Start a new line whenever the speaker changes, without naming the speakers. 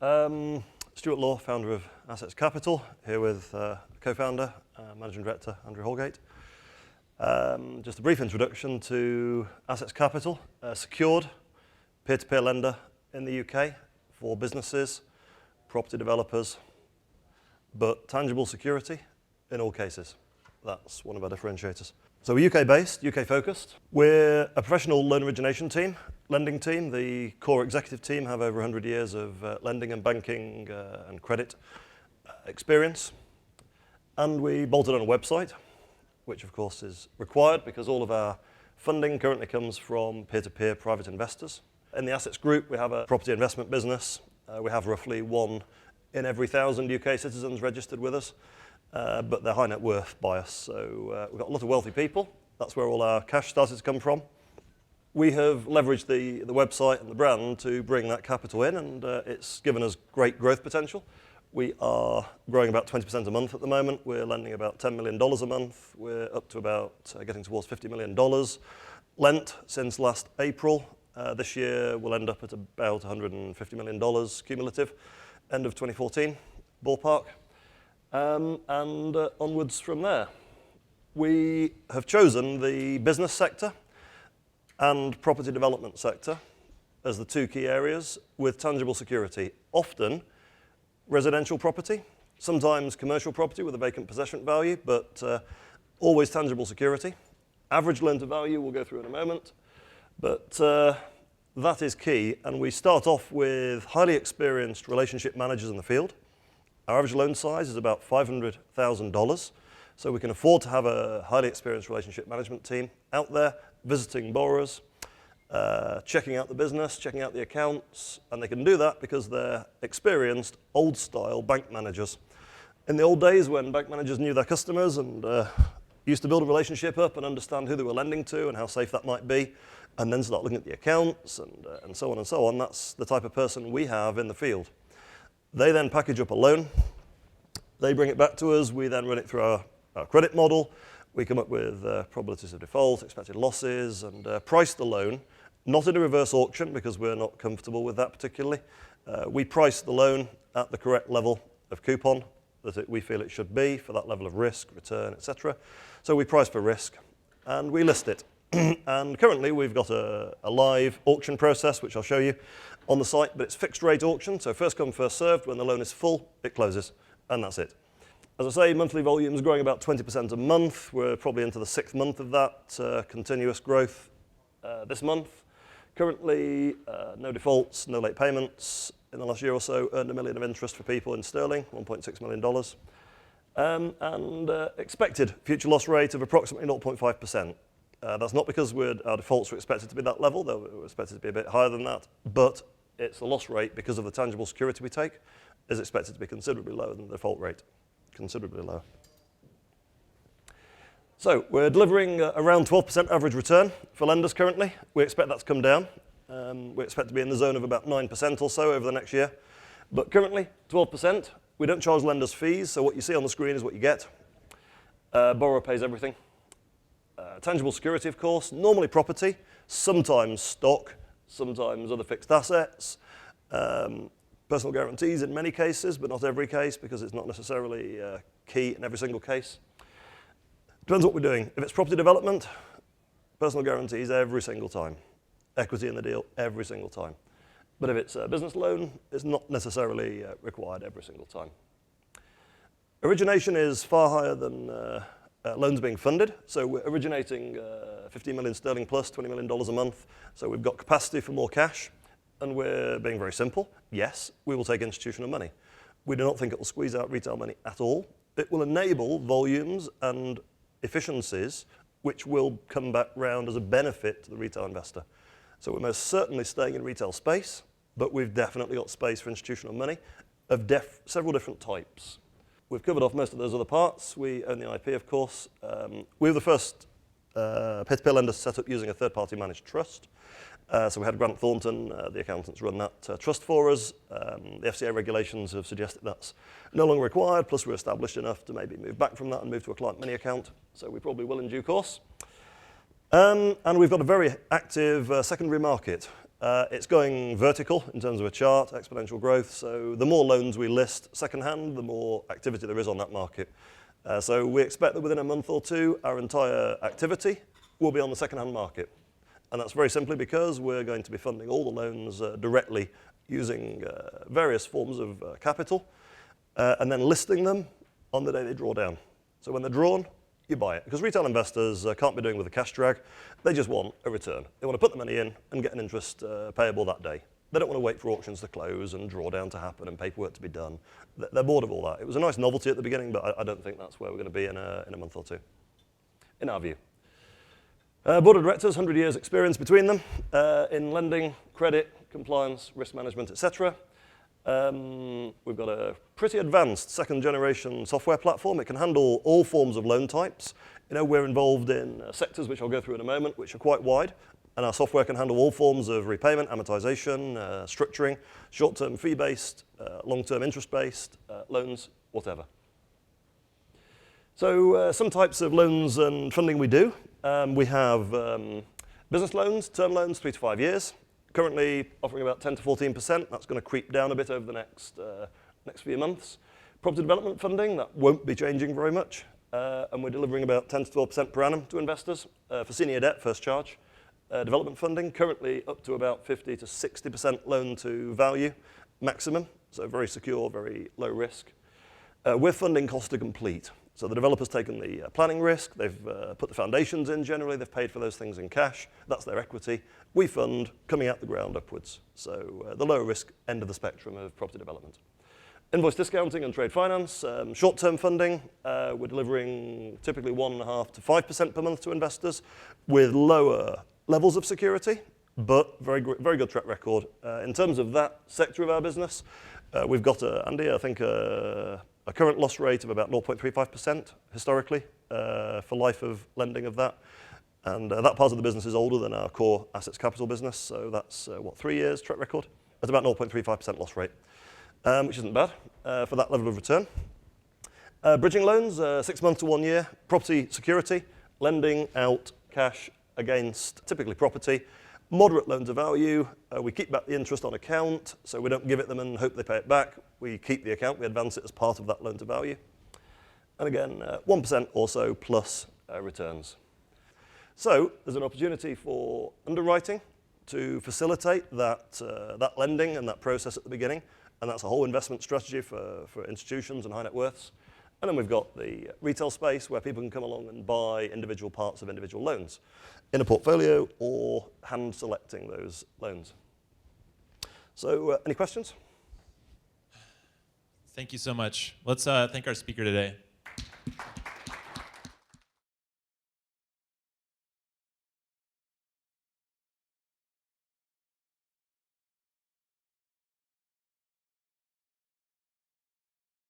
Stuart Law, founder of Assetz Capital, here with co-founder, managing director Andrew Holgate. Just a brief introduction to Assetz Capital, a secured peer-to-peer lender in the UK for businesses, property developers, but tangible security in all cases. That's one of our differentiators. So we're UK-based, UK-focused. We're a professional loan origination team, lending team. The core executive team have over 100 years of lending and banking and credit experience. And we bolted on a website, which of course is required because all of our funding currently comes from peer-to-peer private investors. In the Assetz group, we have a property investment business. We have roughly 1 in every 1,000 UK citizens registered with us. But they're high net worth by us, so we've got a lot of wealthy people. That's where all our cash started to come from. We have leveraged the website and the brand to bring that capital in, and it's given us great growth potential. We are growing about 20% a month at the moment. We're lending about $10 million a month. We're up to about getting towards $50 million lent since last April. This year we'll end up at about $150 million cumulative, end of 2014, ballpark. And onwards from there. We have chosen the business sector and property development sector as the 2 key areas with tangible security. Often residential property, sometimes commercial property with a vacant possession value, but always tangible security. Average loan to value we'll go through in a moment, but that is key. And we start off with highly experienced relationship managers in the field. Our average loan size is about $500,000, so we can afford to have a highly experienced relationship management team out there visiting borrowers, checking out the business, checking out the accounts, and they can do that because they're experienced, old-style bank managers. In the old days when bank managers knew their customers and used to build a relationship up and understand who they were lending to and how safe that might be, and then start looking at the accounts and so on and so on, that's the type of person we have in the field. They then package up a loan. They bring it back to us. We then run it through our credit model. We come up with probabilities of default, expected losses, and price the loan, not in a reverse auction because we're not comfortable with that particularly. We price the loan at the correct level of coupon that we feel it should be for that level of risk, return, etc. So we price for risk, and we list it. And currently we've got a live auction process, which I'll show you on the site, but it's fixed rate auction, so first come, first served. When the loan is full, it closes, and that's it. As I say, monthly volume is growing about 20% a month. We're probably into the 6th month of that continuous growth this month. Currently, no defaults, no late payments. In the last year or so, earned $1 million of interest for people in sterling, $1.6 million. And expected future loss rate of approximately 0.5%. That's not because our defaults were expected to be that level, though we were expected to be a bit higher than that, but it's the loss rate because of the tangible security we take is expected to be considerably lower than the default rate, considerably lower. So we're delivering around 12% average return for lenders currently. We expect that to come down. We expect to be in the zone of about 9% or so over the next year. But currently, 12%. We don't charge lenders fees, so what you see on the screen is what you get. Borrower pays everything. Tangible security, of course, normally property, sometimes stock, sometimes other fixed assets, personal guarantees in many cases, but not every case because it's not necessarily key in every single case. Depends what we're doing. If it's property development, personal guarantees every single time. Equity in the deal every single time. But if it's a business loan, it's not necessarily required every single time. Origination is far higher than loans being funded, so we're originating 15 million sterling plus, $20 million a month, so we've got capacity for more cash, and we're being very simple. Yes, we will take institutional money. We do not think it will squeeze out retail money at all. It will enable volumes and efficiencies which will come back round as a benefit to the retail investor. So we're most certainly staying in retail space, but we've definitely got space for institutional money of several different types. We've covered off most of those other parts. We own the IP, of course. We were the first peer-to-peer lender set up using a third-party managed trust. So we had Grant Thornton, the accountants, run that trust for us. The FCA regulations have suggested that's no longer required, plus we're established enough to maybe move back from that and move to a client money account. So we probably will in due course. And we've got a very active secondary market. It's going vertical in terms of a chart, exponential growth. So the more loans we list secondhand, the more activity there is on that market. So we expect that within a month or two, our entire activity will be on the secondhand market. And that's very simply because we're going to be funding all the loans directly using various forms of capital and then listing them on the day they draw down. So when they're drawn, you buy it. Because retail investors can't be doing with a cash drag. They just want a return. They want to put the money in and get an interest payable that day. They don't want to wait for auctions to close and drawdown to happen and paperwork to be done. They're bored of all that. It was a nice novelty at the beginning, but I don't think that's where we're going to be in a month or two, in our view. Board of directors, 100 years experience between them in lending, credit, compliance, risk management, etc. We've got a pretty advanced second-generation software platform. It can handle all forms of loan types. You know, we're involved in sectors, which I'll go through in a moment, which are quite wide. And our software can handle all forms of repayment, amortization, structuring, short-term fee-based, long-term interest-based, loans, whatever. So some types of loans and funding we do. We have business loans, term loans, 3 to 5 years. Currently offering about 10 to 14%. That's going to creep down a bit over the next few months. Property development funding, that won't be changing very much. And we're delivering about 10 to 12% per annum to investors for senior debt, first charge. Development funding, currently up to about 50 to 60% loan to value maximum. So very secure, very low risk. We're funding cost to complete. So the developer's taken the planning risk, they've put the foundations in generally, they've paid for those things in cash, that's their equity. We fund coming out the ground upwards. So the low risk end of the spectrum of property development. Invoice discounting and trade finance, short-term funding, we're delivering typically 1.5 to 5% per month to investors with lower levels of security, but very good track record. In terms of that sector of our business, we've got, Andy, I think a current loss rate of about 0.35% historically for life of lending of that. And that part of the business is older than our core Assetz Capital business, so that's, 3 years track record? That's about 0.35% loss rate, which isn't bad for that level of return. Bridging loans, 6 months to 1 year, property security, lending out cash against typically property, moderate loan to value. We keep back the interest on account, so we don't give it them and hope they pay it back. We keep the account, we advance it as part of that loan to value. And again, 1% or so plus returns. So there's an opportunity for underwriting to facilitate that lending and that process at the beginning, and that's a whole investment strategy for institutions and high net worths. And then we've got the retail space where people can come along and buy individual parts of individual loans in a portfolio or hand selecting those loans. So any questions?
Thank you so much. Let's thank our speaker today.